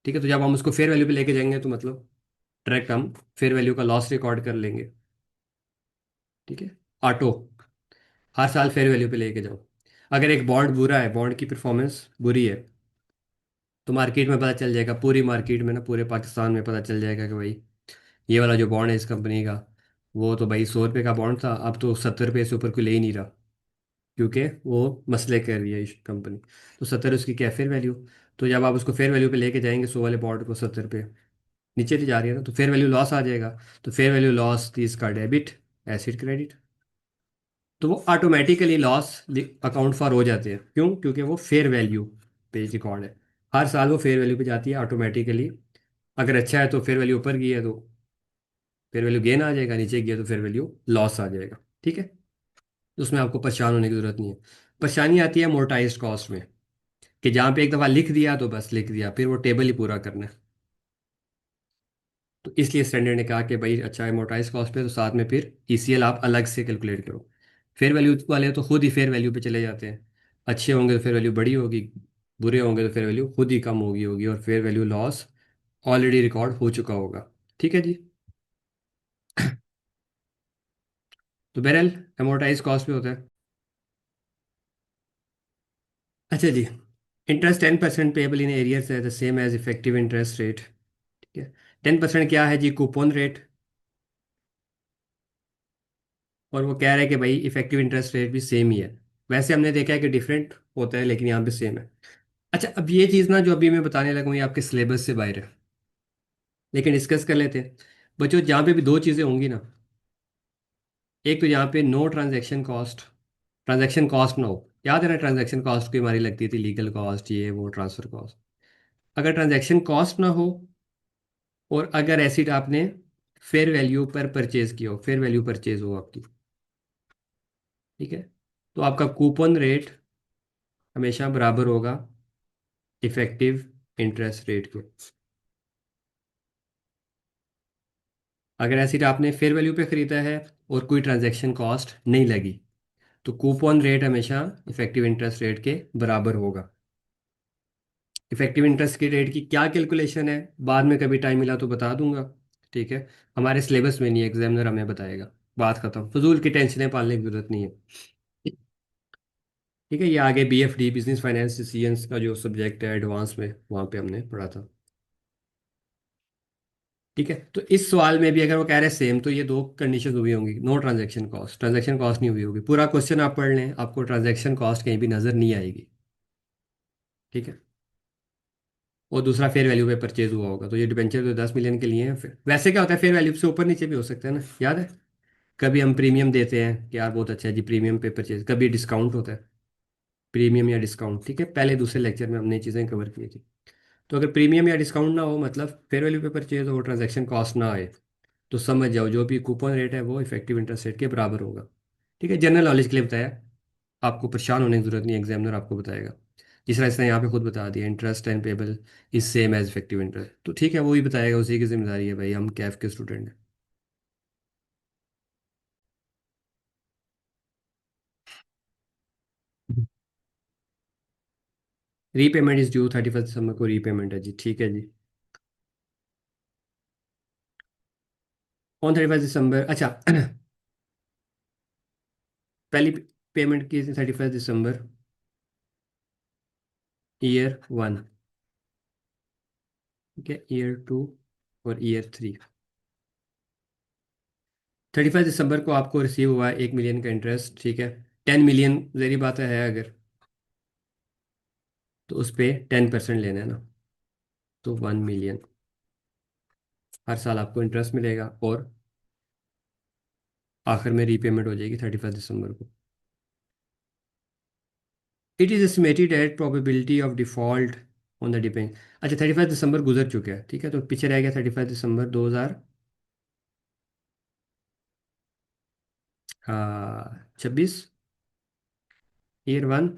ठीक है, तो जब हम उसको फेयर वैल्यू पे लेके जाएंगे, तो मतलब डायरेक्ट हम फेयर वैल्यू का लॉस रिकॉर्ड कर लेंगे। ठीक है, ऑटो, हर साल फेयर वैल्यू पे लेके जाओ। अगर एक बॉन्ड बुरा है, बॉन्ड की परफॉर्मेंस बुरी है, तो मार्केट में पता चल जाएगा, पूरी मार्केट में ना, पूरे पाकिस्तान में पता चल जाएगा कि भाई ये वाला जो बॉन्ड है इस कंपनी का, वो तो भाई 100 रुपये का बॉन्ड था, अब तो 70 रुपये से ऊपर कोई ले ही नहीं रहा, क्योंकि वो मसले कर रही है इस कंपनी। तो 70 उसकी क्या फेयर वैल्यू। तो जब आप उसको फेयर वैल्यू पे लेके जाएंगे, 100 वाले बॉन्ड को 70 रुपये, नीचे तो जा रही है ना, तो फेयर वैल्यू लॉस आ जाएगा। तो फेयर वैल्यू लॉस थी इसका डेबिट, एसिड क्रेडिट। तो वो ऑटोमेटिकली लॉस अकाउंट फॉर हो जाते हैं। क्यों? क्योंकि वो फेयर वैल्यू पे रिकॉर्ड है, हर साल वो फेयर वैल्यू पे जाती है ऑटोमेटिकली। अगर अच्छा है तो फेयर वैल्यू ऊपर गई है तो फेयर वैल्यू गेन आ जाएगा, नीचे गया तो फेयर वैल्यू लॉस आ जाएगा। ठीक है, तो उसमें आपको परेशान होने की जरूरत नहीं है। परेशानी आती है मोटाइज कॉस्ट में, कि जहाँ पे एक दफ़ा लिख दिया तो बस लिख दिया, फिर वो टेबल ही पूरा करना है। तो इसलिए स्टैंडर्ड ने कहा कि भाई अच्छा है मोटाइज कॉस्ट पे, तो साथ में फिर ईसीएल आप अलग से कैलकुलेट करो। फेयर वैल्यू वाले तो खुद ही फेयर वैल्यू पे चले जाते हैं, अच्छे होंगे तो फेयर वैल्यू बड़ी होगी, बुरे होंगे तो फेयर वैल्यू खुद ही कम होगी होगी और fair value loss already record हो चुका होगा। ठीक है जी। तो बहरहाल एमोटाइज कॉस्ट पे होता है। अच्छा जी, इंटरेस्ट 10% पेबल इन एरियर्स है the same as effective interest rate. ठीक है, 10% क्या है जी, कूपन रेट। और वो कह रहा है कि भाई इफेक्टिव इंटरेस्ट रेट भी सेम ही है। वैसे हमने देखा है कि डिफरेंट होता है, लेकिन यहाँ पे सेम है। अच्छा, अब ये चीज़ ना जो अभी मैं बताने लगा हूँ, ये आपके सिलेबस से बाहर है, लेकिन डिस्कस कर लेते हैं। बच्चों, जहाँ पे भी दो चीज़ें होंगी ना, एक तो यहाँ पे no transaction cost, transaction cost ना हो। याद है ना, ट्रांजैक्शन कॉस्ट की हमारी लगती थी, लीगल कॉस्ट, ये वो, ट्रांसफर कॉस्ट। अगर ट्रांजैक्शन कॉस्ट ना हो, और अगर एसिड आपने फेयर वैल्यू पर परचेज किया हो, फेयर वैल्यू परचेज हो आपकी, ठीक है, तो आपका कूपन रेट हमेशा बराबर होगा इफेक्टिव इंटरेस्ट रेट के। अगर एसिड आपने फेयर वैल्यू पे ख़रीदा है और कोई ट्रांजैक्शन कॉस्ट नहीं लगी, तो कूपन रेट हमेशा इफेक्टिव इंटरेस्ट रेट के बराबर होगा। इफेक्टिव इंटरेस्ट की रेट की क्या कैलकुलेशन है, बाद में कभी टाइम मिला तो बता दूंगा। ठीक है, हमारे सिलेबस में नहीं है, एग्जामिनर हमें बताएगा। बात खत्म, फजूल की टेंशनें पालने की जरूरत नहीं है। ठीक है, ये आगे बीएफडी, बिजनेस फाइनेंस डिसीजंस का जो सब्जेक्ट है एडवांस में, वहाँ पे हमने पढ़ा था। ठीक है, तो इस सवाल में भी अगर वो कह रहे हैं सेम, तो ये दो कंडीशन हुई होंगी, no transaction cost, transaction cost नहीं हुई होगी। पूरा क्वेश्चन आप पढ़ लें, आपको ट्रांजैक्शन कॉस्ट कहीं भी नजर नहीं आएगी। ठीक है, और दूसरा फेयर वैल्यू पे परचेज हुआ होगा, तो ये डिबेंचर तो 10 मिलियन के लिए हैं। वैसे क्या होता है, फेयर वैल्यू से ऊपर नीचे भी हो सकता है ना, याद है। कभी हम प्रीमियम देते हैं कि यार बहुत अच्छा है जी, प्रीमियम पे परचेज, कभी डिस्काउंट होता है। प्रीमियम या डिस्काउंट, ठीक है, पहले दूसरे लेक्चर में हमने ये चीज़ें कवर की थी। तो अगर प्रीमियम या डिस्काउंट ना हो, मतलब फेयर वैल्यू पे परचेज हो, ट्रांजैक्शन कॉस्ट ना आए, तो समझ जाओ जो भी कूपन रेट है वो इफेक्टिव इंटरेस्ट रेट के बराबर होगा। ठीक है, जनरल नॉलेज के लिए बताया, आपको परेशान होने की जरूरत नहीं, एग्जामिनर आपको बताएगा। जिस तरह इसने यहाँ पे खुद बता दिया, interest and payable is same as effective interest, तो ठीक है, वो ही बताएगा, उसी की जिम्मेदारी है भाई, हम कैफ के स्टूडेंट हैं। रीपेमेंट इज ड्यू 31 दिसंबर को, रीपेमेंट है जी, ठीक है जी। ऑन 31 दिसंबर, अच्छा पहली पेमेंट की थी 31 दिसंबर ईयर वन, ठीक है, ईयर टू और ईयर थ्री। 31 दिसंबर को आपको रिसीव हुआ है 1 मिलियन का इंटरेस्ट, ठीक है। 10 मिलियन जहरी बात है अगर, तो उस पर 10% लेना है ना, तो 1 मिलियन हर साल आपको इंटरेस्ट मिलेगा, और आखिर में रीपेमेंट हो जाएगी 31 दिसंबर को। It is estimated at probability of default on the depend, अच्छा 31 दिसंबर गुजर चुका है, ठीक है, तो पीछे रह गया 31 दिसंबर 2026, ईयर वन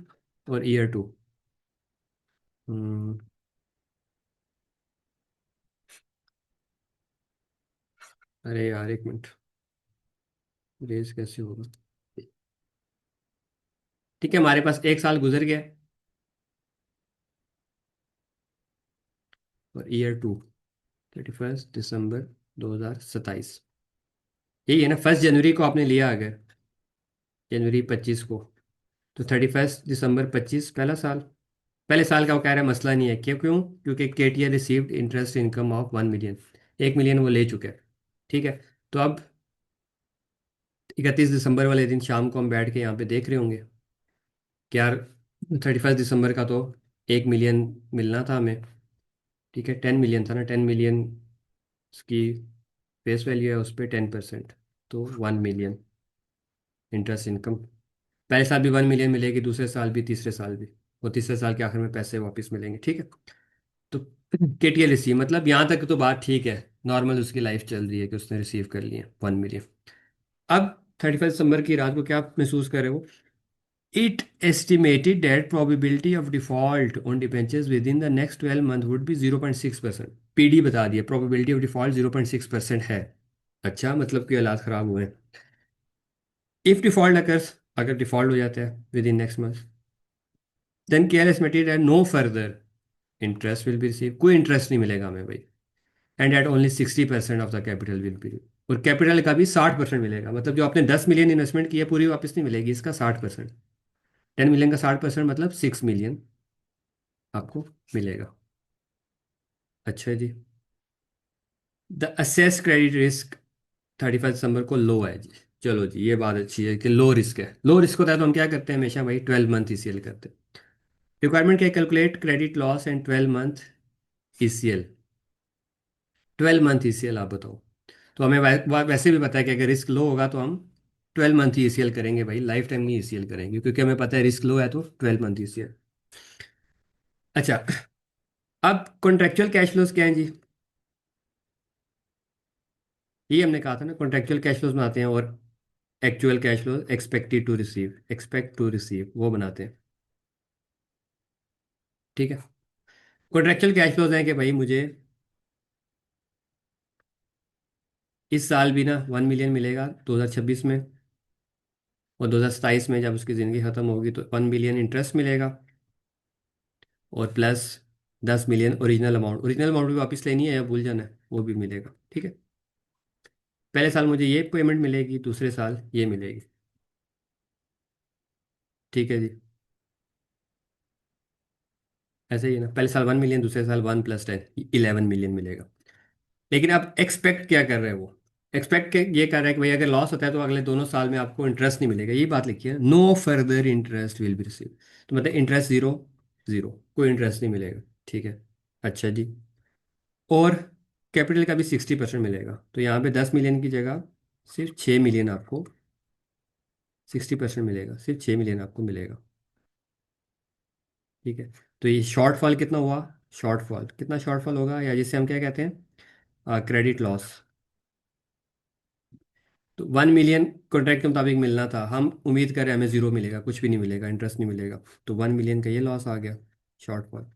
और ईयर टू। अरे यार एक मिनट, रेज कैसे होगा, ठीक है, हमारे पास एक साल गुजर गया और ईयर टू 31 दिसंबर 2027, यही है ना, 1 जनवरी को आपने लिया अगर, जनवरी 25 को, तो 31 दिसंबर 25 पहला साल, पहले साल का वो कह रहा है मसला नहीं है, क्यों क्यों, क्योंकि KTR received interest income of 1 million, 1 million वो ले चुके हैं, ठीक है। तो अब 31 दिसंबर वाले दिन शाम को हम बैठ के यहाँ पे देख रहे होंगे कि यार 31 दिसंबर का तो 1 मिलियन मिलना था हमें, ठीक है, 10 मिलियन था ना, 10 मिलियन उसकी फेस वैल्यू है, उस पर 10%, तो 1 मिलियन इंटरेस्ट इनकम, पहले साल भी 1 मिलियन मिलेगी, दूसरे साल भी, तीसरे साल भी, और तीसरे साल के आखिर में पैसे वापस मिलेंगे, ठीक है। तो केटीएल रिसीव, मतलब यहाँ तक तो बात ठीक है, नॉर्मल उसकी लाइफ चल रही है कि उसने रिसीव कर लिया 1 मिलियन। अब 31 दिसंबर की रात को क्या महसूस कर रहे हो, it estimated that probability of default on debentures with in the next 12 month would be 0.6%, PD बता दिया, प्रोबेबिलिटी ऑफ डिफॉल्ट 0.6% है। अच्छा, मतलब कि हालात ख़राब हुए हैं। इफ डिफॉल्ट अकर्स, अगर डिफॉल्ट हो जाता है within next month, then care estimated that no further interest will be receive, कोई इंटरेस्ट नहीं मिलेगा हमें भाई, and at only 60% of the capital will be, और कैपिटल का भी 60% मिलेगा, मतलब जो आपने 10 मिलियन इन्वेस्टमेंट की है पूरी वापस नहीं मिलेगी, इसका 60%, 10 मिलियन का 60% मतलब 6 मिलियन आपको मिलेगा। अच्छा जी, द असेस क्रेडिट रिस्क 31 दिसंबर को लो है जी, चलो जी ये बात अच्छी है कि लो रिस्क है, लो रिस्क होता है तो हम क्या करते हैं हमेशा भाई, 12 मंथ ईसीएल करते हैं। रिक्वायरमेंट क्या, calculate credit loss and 12 month ECL, 12 month ECL आप बताओ। तो हमें वैसे भी पता है कि अगर रिस्क लो होगा तो हम 12 मंथ ही ईसीएल करेंगे भाई, लाइफ टाइम नहीं ईसीएल करेंगे, क्योंकि हमें पता है रिस्क लो है तो 12 मंथ ईसीएल। अच्छा, अब कॉन्ट्रेक्चुअल कैश फ्लोज क्या है जी, ये हमने कहा था ना, कॉन्ट्रेक्चुअल कैश फ्लोज बनाते हैं और actual cash flows, expect to receive वो बनाते हैं, ठीक है। कॉन्ट्रेक्चुअल कैश फ्लोज हैं कि भाई मुझे इस साल भी ना 1 मिलियन मिलेगा 2026 में, और 2027 में जब उसकी ज़िंदगी ख़त्म होगी तो 1 मिलियन इंटरेस्ट मिलेगा, और प्लस 10 मिलियन ओरिजिनल अमाउंट भी वापस लेनी है या भूल जाना है वो भी मिलेगा, ठीक है। पहले साल मुझे ये पेमेंट मिलेगी, दूसरे साल ये मिलेगी, ठीक है जी। ऐसे ही है ना, पहले साल 1 मिलियन, दूसरे साल 1 + 10 11 मिलियन मिलेगा। लेकिन आप एक्सपेक्ट क्या कर रहे हो, वो एक्सपेक्ट के ये कर रहा है कि भाई अगर लॉस होता है तो अगले दोनों साल में आपको इंटरेस्ट नहीं मिलेगा, ये बात लिखी है, no further interest will be receive, तो मतलब इंटरेस्ट जीरो, जीरो, कोई इंटरेस्ट नहीं मिलेगा, ठीक है। अच्छा जी, और कैपिटल का भी 60% मिलेगा, तो यहाँ पे 10 मिलियन की जगह सिर्फ 6 मिलियन आपको, 60% मिलेगा, सिर्फ 6 मिलियन आपको मिलेगा। ठीक है। तो ये शॉर्टफॉल कितना हुआ, शॉर्टफॉल कितना, शॉर्टफॉल होगा, या जिसे हम क्या कहते हैं, क्रेडिट लॉस। तो 1 मिलियन कॉन्ट्रैक्ट के मुताबिक मिलना था, हम उम्मीद कर रहे हैं हमें ज़ीरो मिलेगा, कुछ भी नहीं मिलेगा, इंटरेस्ट नहीं मिलेगा। तो 1 मिलियन का ये लॉस आ गया, शॉर्टफॉल।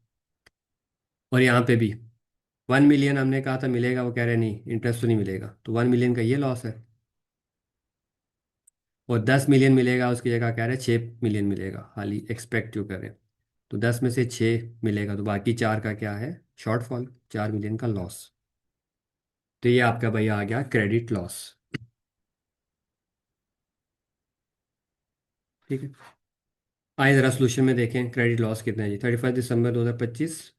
और यहाँ पे भी 1 मिलियन हमने कहा था मिलेगा, वो कह रहे हैं नहीं इंटरेस्ट तो नहीं मिलेगा, तो 1 मिलियन का ये लॉस है। और 10 मिलियन मिलेगा उसकी जगह कह रहे हैं 6 मिलियन मिलेगा, हाल ही एक्सपेक्ट जो कर रहे हैं। तो 10 में से 6 मिलेगा, तो बाकी 4 का क्या है, शॉर्टफॉल, 4 मिलियन का लॉस। तो ये आपका भाई आ गया क्रेडिट लॉस। ठीक है। आइए ज़रा सोल्यूशन में देखें क्रेडिट लॉस कितना है जी, 31 दिसंबर 2025,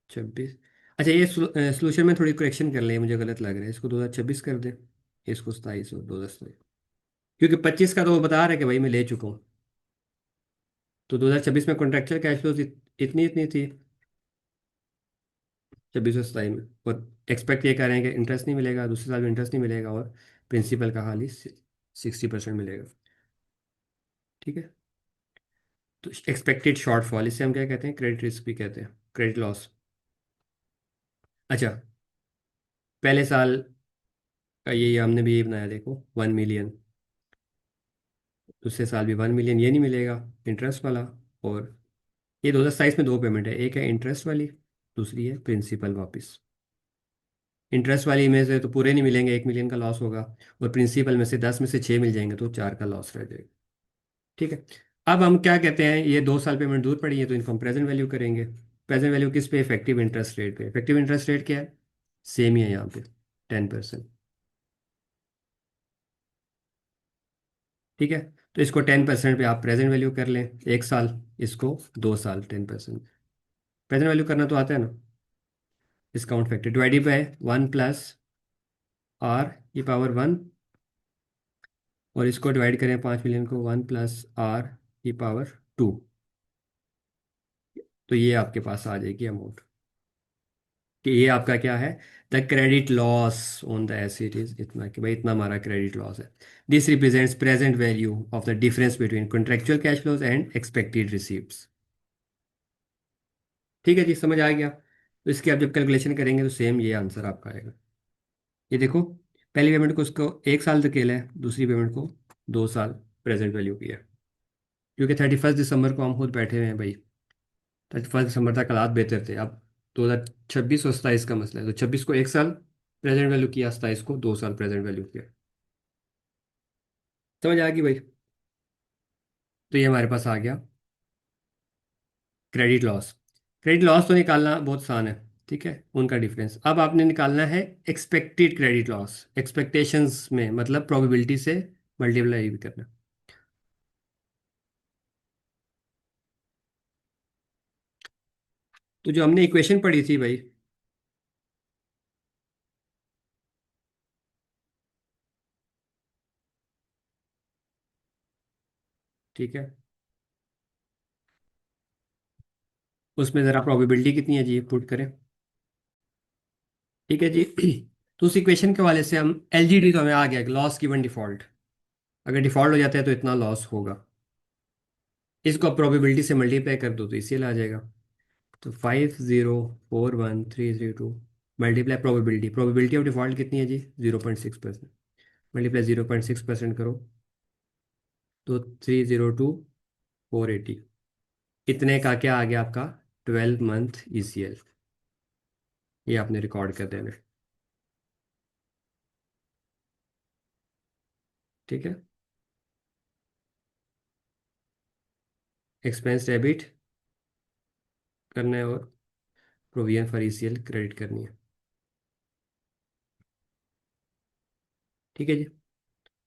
26। अच्छा ये सोल्यूशन में थोड़ी करेक्शन कर लें, मुझे गलत लग रहा है, इसको 2026 कर दें, इसको 27 और 2027, क्योंकि 25 का तो वो बता रहा है कि भाई मैं ले चुका हूँ। तो 2026 में कॉन्ट्रेक्चुअल कैश फ्लोज इतनी इतनी थी, 26 और 27 में। और एक्सपेक्ट ये कर रहे हैं कि इंटरेस्ट नहीं मिलेगा, दूसरे साल में इंटरेस्ट नहीं मिलेगा, और प्रिंसिपल का हाल ही 60% मिलेगा। ठीक है। तो एक्सपेक्टेड शॉर्टफॉल, इससे हम क्या कहते हैं, क्रेडिट रिस्क भी कहते हैं, क्रेडिट लॉस। अच्छा, पहले साल का ये हमने भी ये बनाया, देखो 1 मिलियन, दूसरे साल भी 1 मिलियन, ये नहीं मिलेगा इंटरेस्ट वाला। और ये 2027 में दो पेमेंट है, एक है इंटरेस्ट वाली, दूसरी है प्रिंसिपल वापस। इंटरेस्ट वाली में से तो पूरे नहीं मिलेंगे, 1 मिलियन का लॉस होगा। और प्रिंसिपल में से 10 में से 6 मिल जाएंगे, तो 4 का लॉस रह जाएगा। ठीक है। अब हम क्या कहते हैं, ये 2 साल पेमेंट दूर पड़ी है, तो इनको हम प्रेजेंट वैल्यू करेंगे। प्रेजेंट वैल्यू किस पे, इफेक्टिव इंटरेस्ट रेट पे। इफेक्टिव इंटरेस्ट रेट क्या है, सेम ही है यहाँ पे, 10%। ठीक है। तो इसको 10% पे आप प्रेजेंट वैल्यू कर लें, 1 साल, इसको 2 साल 10%। प्रेजेंट वैल्यू करना तो आता है ना, discount factor divided by 1 + r⁻1, और इसको डिवाइड करें 5 मिलियन को, 1 + r⁻²। तो ये आपके पास आ जाएगी अमाउंट, कि ये आपका क्या है, the credit loss on the asset is इतना, कि भाई इतना हमारा क्रेडिट लॉस है। This represents present value of the difference between contractual cash flows and expected receipts. ठीक है जी, समझ आ गया। तो इसकी आप जब कैलकुलेशन करेंगे तो सेम ये आंसर आपका आएगा। ये देखो, पहली पेमेंट को उसको 1 साल धकेला है, दूसरी पेमेंट को 2 साल प्रेजेंट वैल्यू की है। क्योंकि 31 दिसंबर को हम खुद बैठे हुए हैं भाई, 31 दिसंबर तक हालात बेहतर थे। अब 2026 और 27 का मसला है, तो 26 को 1 साल प्रेजेंट वैल्यू किया, 27 को 2 साल प्रेजेंट वैल्यू किया। समझ आ गई भाई। तो ये हमारे पास आ गया क्रेडिट लॉस। क्रेडिट लॉस तो निकालना बहुत आसान है, ठीक है, उनका डिफरेंस। अब आपने निकालना है एक्सपेक्टेड क्रेडिट लॉस, एक्सपेक्टेशंस में मतलब प्रोबेबिलिटी से मल्टीप्लाई भी करना। तो जो हमने इक्वेशन पढ़ी थी भाई, ठीक है, उसमें ज़रा प्रोबेबिलिटी कितनी है जी, पुट करें। ठीक है जी। तो उस इक्वेशन के वाले से हम एलजीडी, तो हमें आ गया लॉस गिवन डिफॉल्ट, अगर डिफॉल्ट हो जाता है तो इतना लॉस होगा। इसको आप प्रोबेबिलिटी से मल्टीप्लाई कर दो तो इसी आ जाएगा। तो 5041,332 multiply probability, probability of default कितनी है जी, 0.6%, मल्टीप्लाई 0.6% करो, तो 302480, इतने का क्या आ गया आपका, 12 मंथ ECL। ये आपने रिकॉर्ड कर देना। ठीक है। एक्सपेंस डेबिट करना है, और प्रोविजन फॉर ECL क्रेडिट करनी है। ठीक है जी।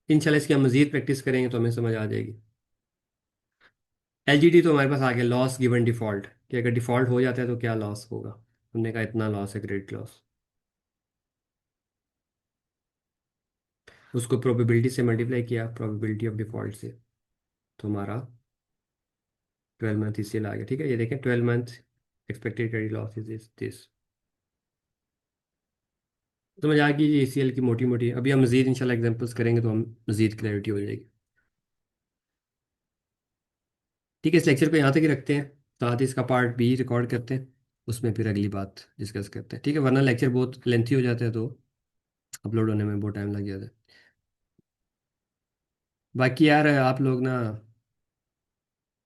इंशाल्लाह इसकी हम मजीद प्रैक्टिस करेंगे तो हमें समझ आ जाएगी। एलजीडी तो हमारे पास आ गया लॉस गिवन डिफॉल्ट, कि अगर डिफॉल्ट हो जाता है तो क्या लॉस होगा, हमने कहा इतना लॉस है, क्रेडिट लॉस। उसको प्रोबेबिलिटी से मल्टीप्लाई किया, प्रोबेबिलिटी ऑफ डिफॉल्ट से, तो हमारा 12 मंथ ECL आ गया। ठीक है, ये देखें 12 month expected credit loss is this. समझ आ गई जी ECL की मोटी मोटी। अभी हम मजीद इंशाल्लाह एग्जांपल्स करेंगे तो हम मजीद क्लैरिटी हो जाएगी। ठीक है, इस लेक्चर को यहाँ तक ही रखते हैं। साथ ही इसका पार्ट बी रिकॉर्ड करते हैं, उसमें फिर अगली बात डिस्कस करते हैं, ठीक है? वरना लेक्चर बहुत लेंथी हो जाता है, तो अपलोड होने में बहुत टाइम लग जाता है। बाकी यार आप लोग ना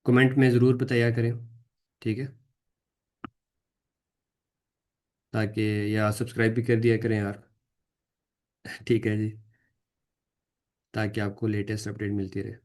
कमेंट में ज़रूर बताया करें, ठीक है? ताकि, या सब्सक्राइब भी कर दिया करें यार। ठीक है जी, ताकि आपको लेटेस्ट अपडेट मिलती रहे।